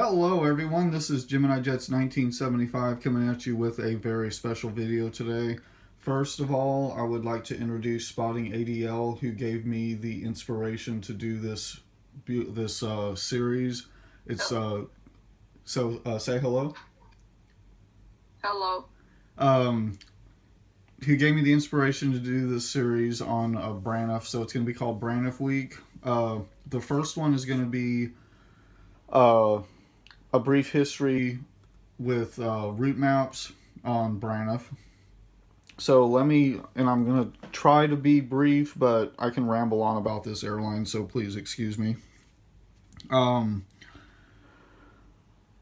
Hello everyone, this is Gemini Jets 1975 coming at you with a very special video today. First of all, I would like to introduce Spotting ADL, who gave me the inspiration to do this series. It's say hello. Hello. Um, who gave me the inspiration to do this series on Braniff, so it's going to be called Braniff Week. The first one is going to be uh, a brief history with route maps on Braniff. So I'm going to try to be brief, but I can ramble on about this airline, so please excuse me. Um,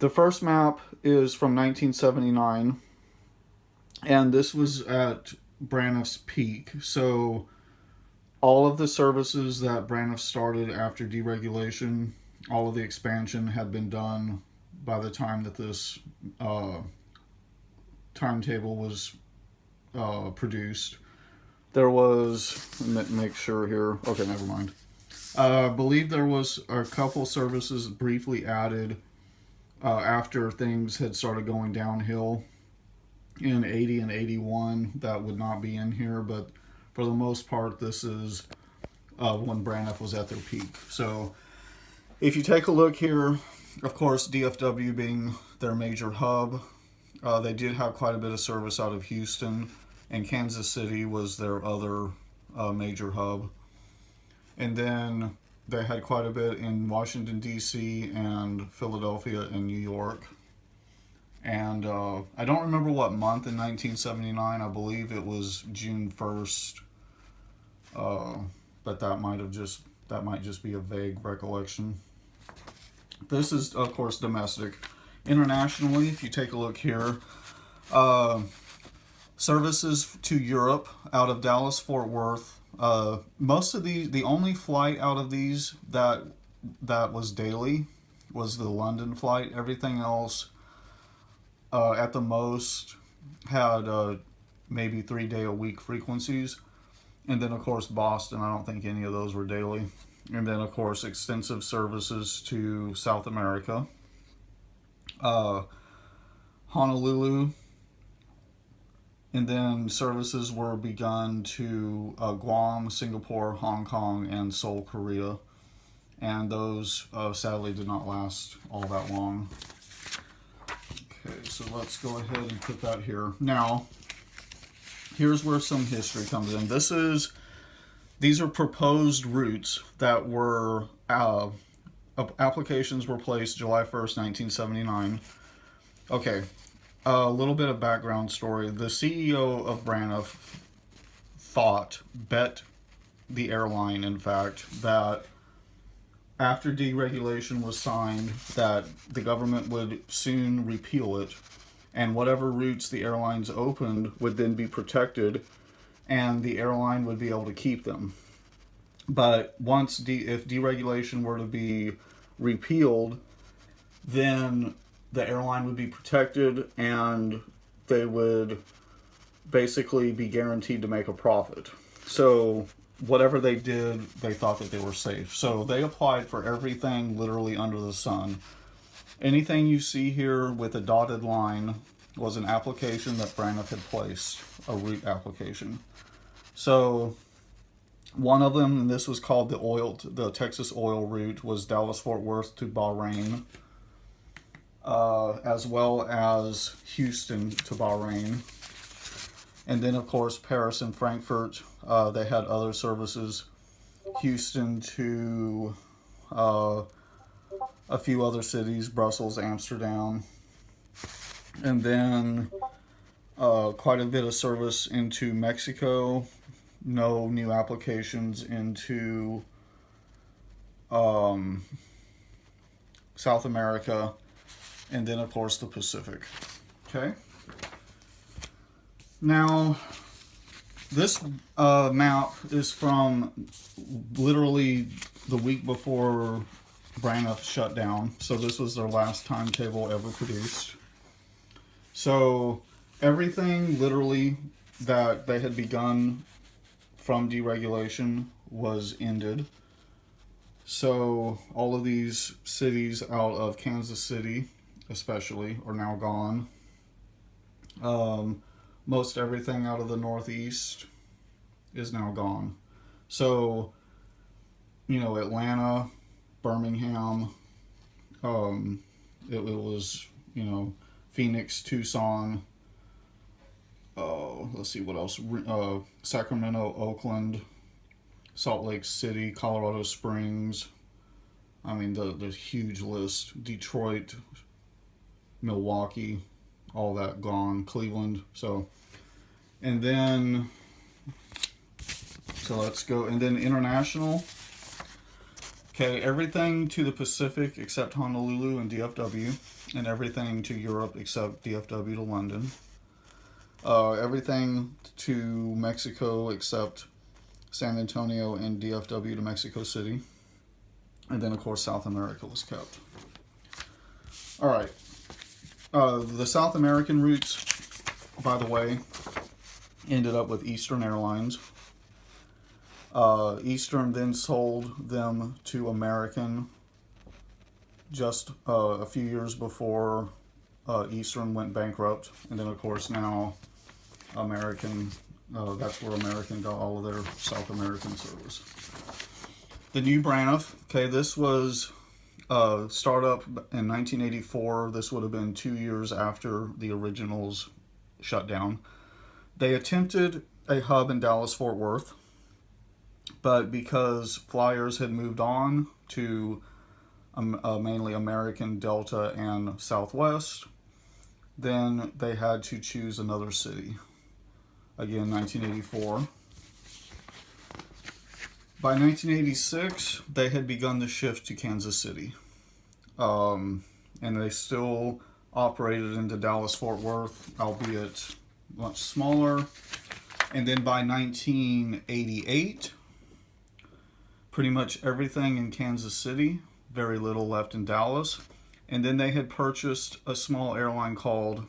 the first map is from 1979, and this was at Braniff's peak. So all of the services that Braniff started after deregulation, all of the expansion had been done by the time that this timetable was produced. There was, make sure here, okay, never mind. I believe there was a couple services briefly added after things had started going downhill in 80 and 81 that would not be in here, but for the most part, this is when Braniff was at their peak. So if you take a look here, of course, DFW being their major hub, they did have quite a bit of service out of Houston, and Kansas City was their other major hub. And then they had quite a bit in Washington, D.C., and Philadelphia and New York. And I don't remember what month in 1979. I believe it was June 1st. But that might just be a vague recollection. This is, of course, domestic. Internationally, if you take a look here, services to Europe out of Dallas Fort Worth. Most of the only flight out of these that was daily was the London flight. Everything else, at the most, had maybe 3-day-a-week frequencies. And then, of course, Boston, I don't think any of those were daily. And then, of course, extensive services to South America. Honolulu. And then services were begun to Guam, Singapore, Hong Kong, and Seoul, Korea. And those sadly did not last all that long. Okay, so let's go ahead and put that here. Now, here's where some history comes in. These are proposed routes that were applications were placed July 1st, 1979. Okay, a little bit of background story. The CEO of Braniff bet the airline, in fact, that after deregulation was signed, that the government would soon repeal it, and whatever routes the airlines opened would then be protected, and the airline would be able to keep them. But if deregulation were to be repealed, then the airline would be protected and they would basically be guaranteed to make a profit. So whatever they did, they thought that they were safe. So they applied for everything literally under the sun. Anything you see here with a dotted line was an application that Braniff had placed, a route application. So one of them, and this was called the Texas oil route, was Dallas Fort Worth to Bahrain, as well as Houston to Bahrain. And then, of course, Paris and Frankfurt, they had other services. Houston to a few other cities, Brussels, Amsterdam. And then quite a bit of service into Mexico. No new applications into South America. And then, of course, the Pacific. Okay. Now, this map is from literally the week before Braniff shut down. So this was their last timetable ever produced. So everything literally that they had begun from deregulation was ended. So all of these cities out of Kansas City, especially, are now gone. Most everything out of the Northeast is now gone. So, Atlanta, Birmingham, it was, Phoenix, Tucson, let's see what else, Sacramento, Oakland, Salt Lake City, Colorado Springs. I mean, the huge list. Detroit, Milwaukee, all that gone. Cleveland. So let's go. And then international. Okay, everything to the Pacific except Honolulu and DFW, and everything to Europe except DFW to London. Everything to Mexico except San Antonio and DFW to Mexico City. And then, of course, South America was kept. All right. The South American routes, by the way, ended up with Eastern Airlines. Eastern then sold them to American just a few years before Eastern went bankrupt. And then, of course, now American, that's where American got all of their South American service. The new Braniff, okay, this was startup in 1984. This would have been 2 years after the originals shut down. They attempted a hub in Dallas-Fort Worth, but because flyers had moved on to mainly American, Delta, and Southwest, then they had to choose another city. Again, 1984. By 1986, they had begun the shift to Kansas City. And they still operated into Dallas-Fort Worth, albeit much smaller. And then by 1988, pretty much everything in Kansas City, very little left in Dallas. And then they had purchased a small airline called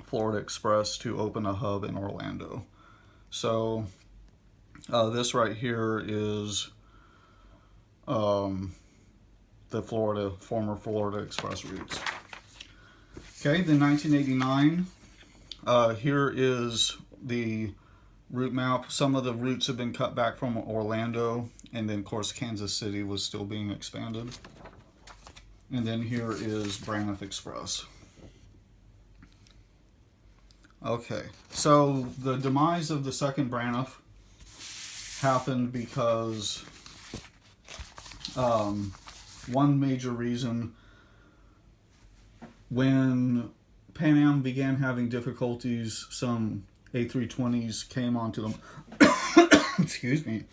Florida Express to open a hub in Orlando. So this right here is the former Florida Express routes. Okay, then 1989. Here is the route map. Some of the routes have been cut back from Orlando, and then of course Kansas City was still being expanded. And then here is Braniff Express. Okay, so the demise of the second Braniff happened because one major reason, when Pan Am began having difficulties, some A320s came onto them. Excuse me.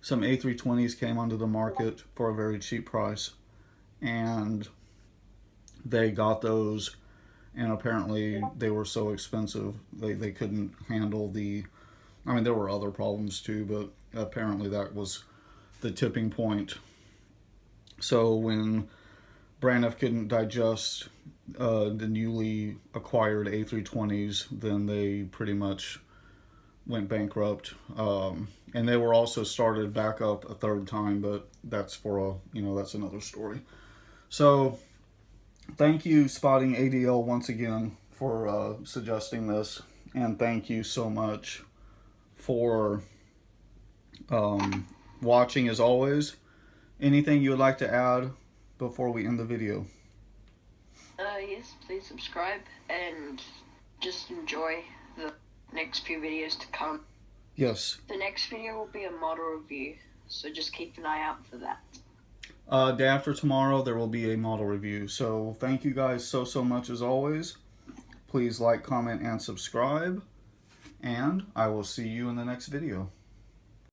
Some A320s came onto the market for a very cheap price, and they got those, and apparently they were so expensive they couldn't handle the, I mean, there were other problems too, but apparently that was the tipping point. So when Braniff couldn't digest the newly acquired A320s, then they pretty much went bankrupt. And they were also started back up a third time, but that's for that's another story. So thank you, Spotting ADL, once again for suggesting this, and thank you so much for watching as always. Anything you would like to add before we end the video? Yes, please subscribe and just enjoy the next few videos to come. Yes. The next video will be a model review, so just keep an eye out for that. Day after tomorrow, there will be a model review. So thank you guys so much as always. Please like, comment, and subscribe. And I will see you in the next video.